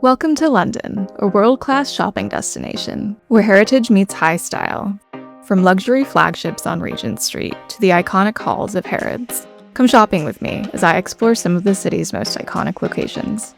Welcome to London, a world-class shopping destination where heritage meets high style. From luxury flagships on Regent Street to the iconic halls of Harrods. Come shopping with me as I explore some of the city's most iconic locations.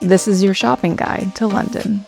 This is your shopping guide to London.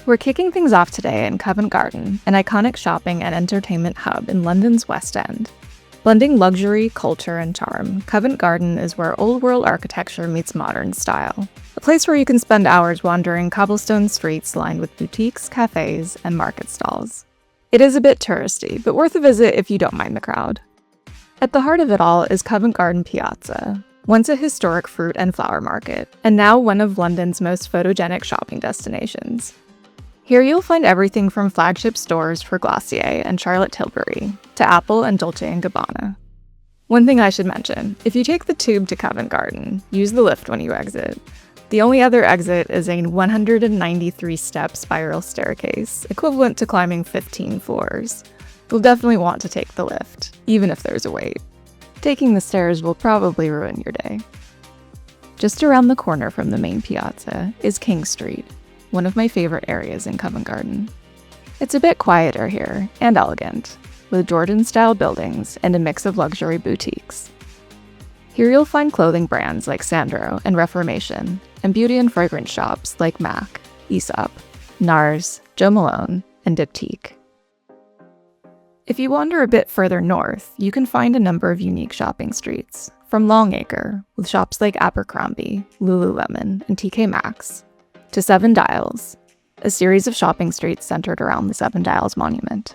We're kicking things off today in Covent Garden, an iconic shopping and entertainment hub in London's West End. Blending luxury, culture, and charm, Covent Garden is where old-world architecture meets modern style. A place where you can spend hours wandering cobblestone streets lined with boutiques, cafes, and market stalls. It is a bit touristy, but worth a visit if you don't mind the crowd. At the heart of it all is Covent Garden Piazza, once a historic fruit and flower market, and now one of London's most photogenic shopping destinations. Here you'll find everything from flagship stores for Glossier and Charlotte Tilbury to Apple and Dolce & Gabbana. One thing I should mention, if you take the tube to Covent Garden, use the lift when you exit. The only other exit is a 193-step spiral staircase, equivalent to climbing 15 floors. You'll definitely want to take the lift, even if there's a wait. Taking the stairs will probably ruin your day. Just around the corner from the main piazza is King Street, one of my favorite areas in Covent Garden. It's a bit quieter here, and elegant, with Georgian-style buildings and a mix of luxury boutiques. Here you'll find clothing brands like Sandro and Reformation, and beauty and fragrance shops like MAC, Aesop, NARS, Jo Malone, and Diptyque. If you wander a bit further north, you can find a number of unique shopping streets, from Longacre, with shops like Abercrombie, Lululemon, and TK Maxx, to Seven Dials, a series of shopping streets centered around the Seven Dials Monument.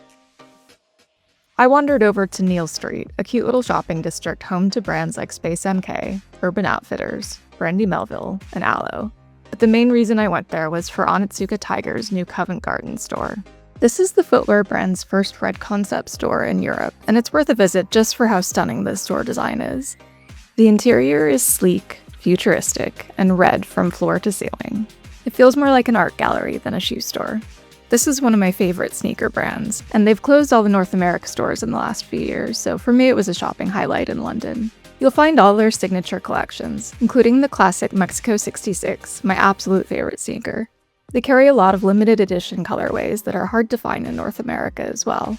I wandered over to Neal Street, a cute little shopping district home to brands like Space NK, Urban Outfitters, Brandy Melville, and Aloe. But the main reason I went there was for Onitsuka Tiger's new Covent Garden store. This is the footwear brand's first red concept store in Europe, and it's worth a visit just for how stunning the store design is. The interior is sleek, futuristic, and red from floor to ceiling. It feels more like an art gallery than a shoe store. This is one of my favorite sneaker brands, and they've closed all the North America stores in the last few years, so for me it was a shopping highlight in London. You'll find all their signature collections, including the classic Mexico 66, my absolute favorite sneaker. They carry a lot of limited edition colorways that are hard to find in North America as well.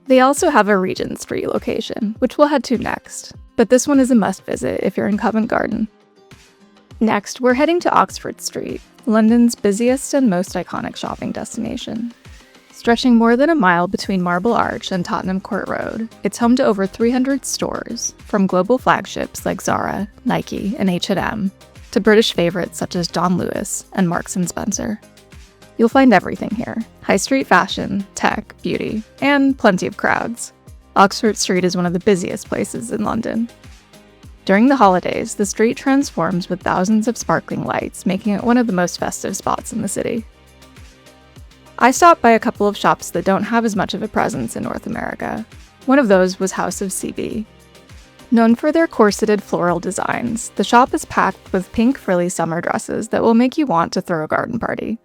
They also have a Regent Street location, which we'll head to next, but this one is a must visit if you're in Covent Garden. Next, we're heading to Oxford Street, London's busiest and most iconic shopping destination. Stretching more than a mile between Marble Arch and Tottenham Court Road, it's home to over 300 stores, from global flagships like Zara, Nike, and H&M, to British favorites such as John Lewis and Marks & Spencer. You'll find everything here: high street fashion, tech, beauty, and plenty of crowds. Oxford Street is one of the busiest places in London. During the holidays, the street transforms with thousands of sparkling lights, making it one of the most festive spots in the city. I stopped by a couple of shops that don't have as much of a presence in North America. One of those was House of CB. Known for their corseted floral designs, the shop is packed with pink frilly summer dresses that will make you want to throw a garden party.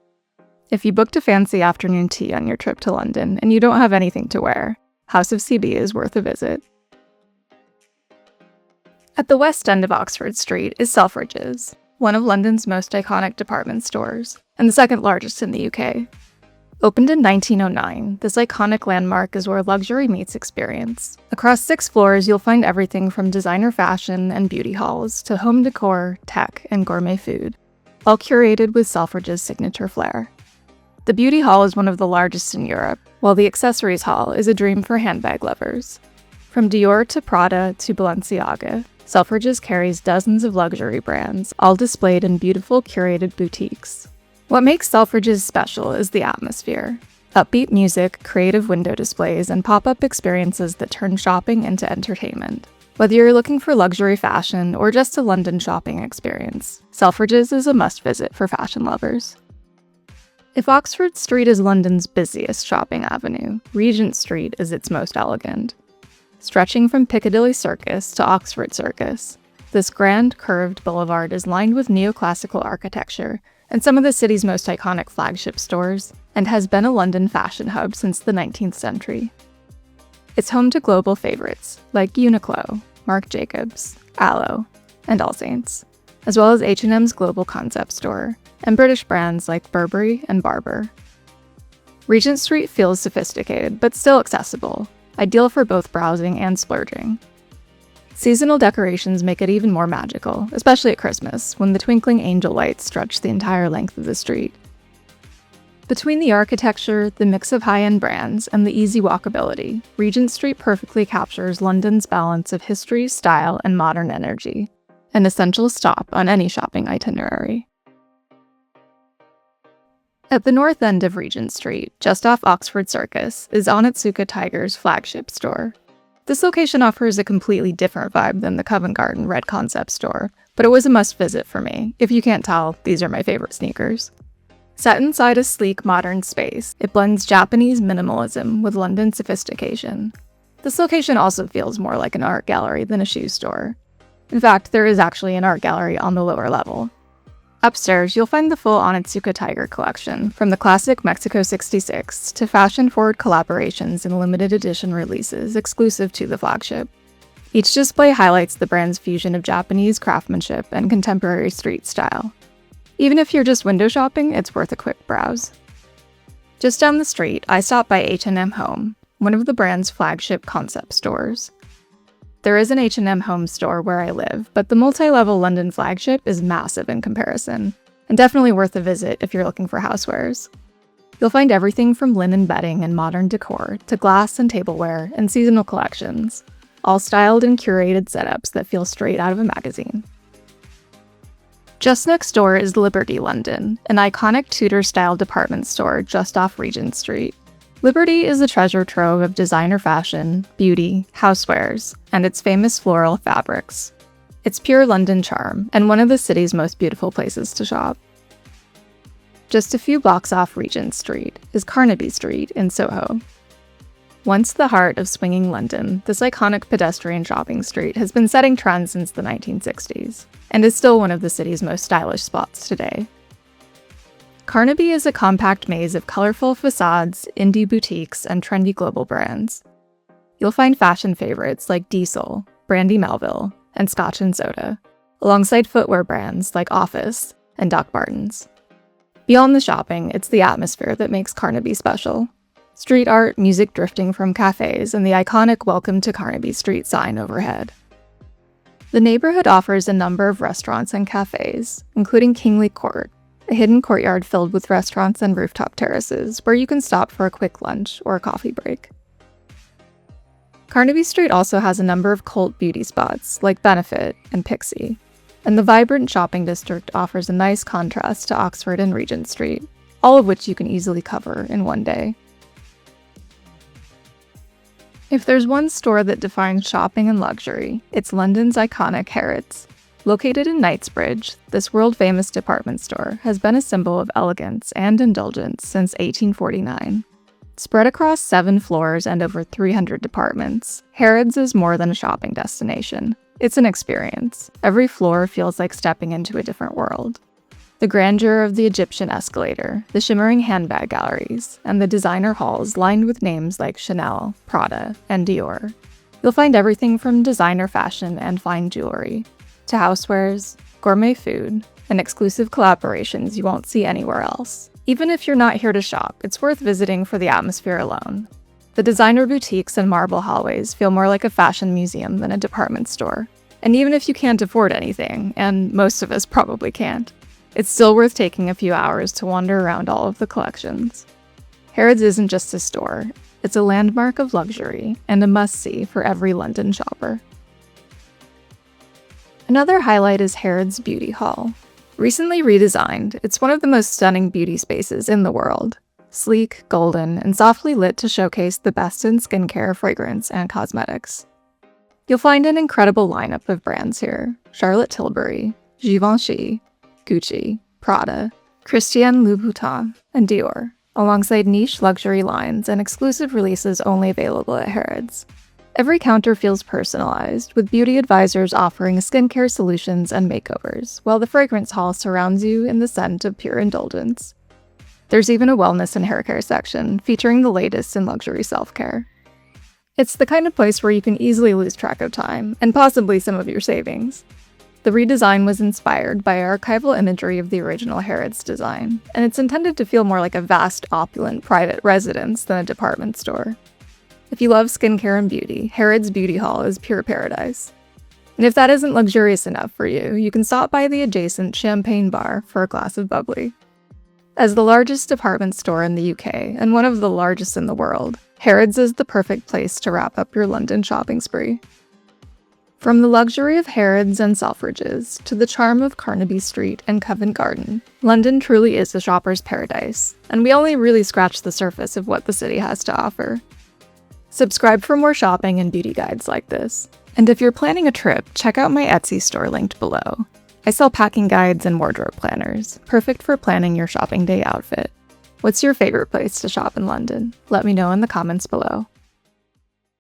If you booked a fancy afternoon tea on your trip to London and you don't have anything to wear, House of CB is worth a visit. At the west end of Oxford Street is Selfridges, one of London's most iconic department stores, and the second largest in the UK. Opened in 1909, this iconic landmark is where luxury meets experience. Across 6 floors, you'll find everything from designer fashion and beauty halls to home decor, tech, and gourmet food, all curated with Selfridges' signature flair. The beauty hall is one of the largest in Europe, while the accessories hall is a dream for handbag lovers. From Dior to Prada to Balenciaga, Selfridges carries dozens of luxury brands, all displayed in beautiful curated boutiques. What makes Selfridges special is the atmosphere. Upbeat music, creative window displays, and pop-up experiences that turn shopping into entertainment. Whether you're looking for luxury fashion or just a London shopping experience, Selfridges is a must-visit for fashion lovers. If Oxford Street is London's busiest shopping avenue, Regent Street is its most elegant. stretching from Piccadilly Circus to Oxford Circus. This grand, curved boulevard is lined with neoclassical architecture and some of the city's most iconic flagship stores, and has been a London fashion hub since the 19th century. It's home to global favorites like Uniqlo, Marc Jacobs, Alo, and All Saints, as well as H&M's global concept store, and British brands like Burberry and Barbour. Regent Street feels sophisticated, but still accessible, ideal for both browsing and splurging. Seasonal decorations make it even more magical, especially at Christmas, when the twinkling angel lights stretch the entire length of the street. Between the architecture, the mix of high-end brands, and the easy walkability, Regent Street perfectly captures London's balance of history, style, and modern energy, an essential stop on any shopping itinerary. At the north end of Regent Street, just off Oxford Circus, is Onitsuka Tiger's flagship store. This location offers a completely different vibe than the Covent Garden Red Concept store, but it was a must-visit for me. If you can't tell, these are my favorite sneakers. Set inside a sleek, modern space, it blends Japanese minimalism with London sophistication. This location also feels more like an art gallery than a shoe store. In fact, there is actually an art gallery on the lower level. Upstairs, you'll find the full Onitsuka Tiger collection, from the classic Mexico 66 to fashion-forward collaborations and limited edition releases exclusive to the flagship. Each display highlights the brand's fusion of Japanese craftsmanship and contemporary street style. Even if you're just window shopping, it's worth a quick browse. Just down the street, I stopped by H&M Home, one of the brand's flagship concept stores. There is an H&M Home store where I live, but the multi-level London flagship is massive in comparison, and definitely worth a visit if you're looking for housewares. You'll find everything from linen bedding and modern decor to glass and tableware and seasonal collections, all styled and curated setups that feel straight out of a magazine. Just next door is Liberty London, an iconic Tudor-style department store just off Regent Street. Liberty is a treasure trove of designer fashion, beauty, housewares, and its famous floral fabrics. It's pure London charm, and one of the city's most beautiful places to shop. Just a few blocks off Regent Street is Carnaby Street in Soho. Once the heart of swinging London, this iconic pedestrian shopping street has been setting trends since the 1960s, and is still one of the city's most stylish spots today. Carnaby is a compact maze of colorful facades, indie boutiques, and trendy global brands. You'll find fashion favorites like Diesel, Brandy Melville, and Scotch & Soda, alongside footwear brands like Office and Doc Martens. Beyond the shopping, it's the atmosphere that makes Carnaby special. Street art, music drifting from cafes, and the iconic Welcome to Carnaby Street sign overhead. The neighborhood offers a number of restaurants and cafes, including Kingly Court, a hidden courtyard filled with restaurants and rooftop terraces where you can stop for a quick lunch or a coffee break. Carnaby Street also has a number of cult beauty spots like Benefit and Pixie, and the vibrant shopping district offers a nice contrast to Oxford and Regent Street, all of which you can easily cover in one day. If there's one store that defines shopping and luxury, it's London's iconic Harrods. Located in Knightsbridge, this world-famous department store has been a symbol of elegance and indulgence since 1849. Spread across 7 floors and over 300 departments, Harrods is more than a shopping destination. It's an experience. Every floor feels like stepping into a different world. The grandeur of the Egyptian escalator, the shimmering handbag galleries, and the designer halls lined with names like Chanel, Prada, and Dior. You'll find everything from designer fashion and fine jewelry to housewares, gourmet food, and exclusive collaborations you won't see anywhere else. Even if you're not here to shop, it's worth visiting for the atmosphere alone. The designer boutiques and marble hallways feel more like a fashion museum than a department store. And even if you can't afford anything, and most of us probably can't, it's still worth taking a few hours to wander around all of the collections. Harrods isn't just a store, it's a landmark of luxury and a must-see for every London shopper. Another highlight is Harrods Beauty Hall. Recently redesigned, it's one of the most stunning beauty spaces in the world. Sleek, golden, and softly lit to showcase the best in skincare, fragrance, and cosmetics. You'll find an incredible lineup of brands here: Charlotte Tilbury, Givenchy, Gucci, Prada, Christian Louboutin, and Dior, alongside niche luxury lines and exclusive releases only available at Harrods. Every counter feels personalized, with beauty advisors offering skincare solutions and makeovers, while the fragrance hall surrounds you in the scent of pure indulgence. There's even a wellness and haircare section, featuring the latest in luxury self-care. It's the kind of place where you can easily lose track of time, and possibly some of your savings. The redesign was inspired by archival imagery of the original Harrods design, and it's intended to feel more like a vast, opulent, private residence than a department store. If you love skincare and beauty, Harrods Beauty Hall is pure paradise. And if that isn't luxurious enough for you, you can stop by the adjacent Champagne Bar for a glass of bubbly. As the largest department store in the UK, and one of the largest in the world, Harrods is the perfect place to wrap up your London shopping spree. From the luxury of Harrods and Selfridges to the charm of Carnaby Street and Covent Garden, London truly is a shopper's paradise, and we only really scratch the surface of what the city has to offer. Subscribe for more shopping and beauty guides like this. And if you're planning a trip, check out my Etsy store linked below. I sell packing guides and wardrobe planners, perfect for planning your shopping day outfit. What's your favorite place to shop in London? Let me know in the comments below.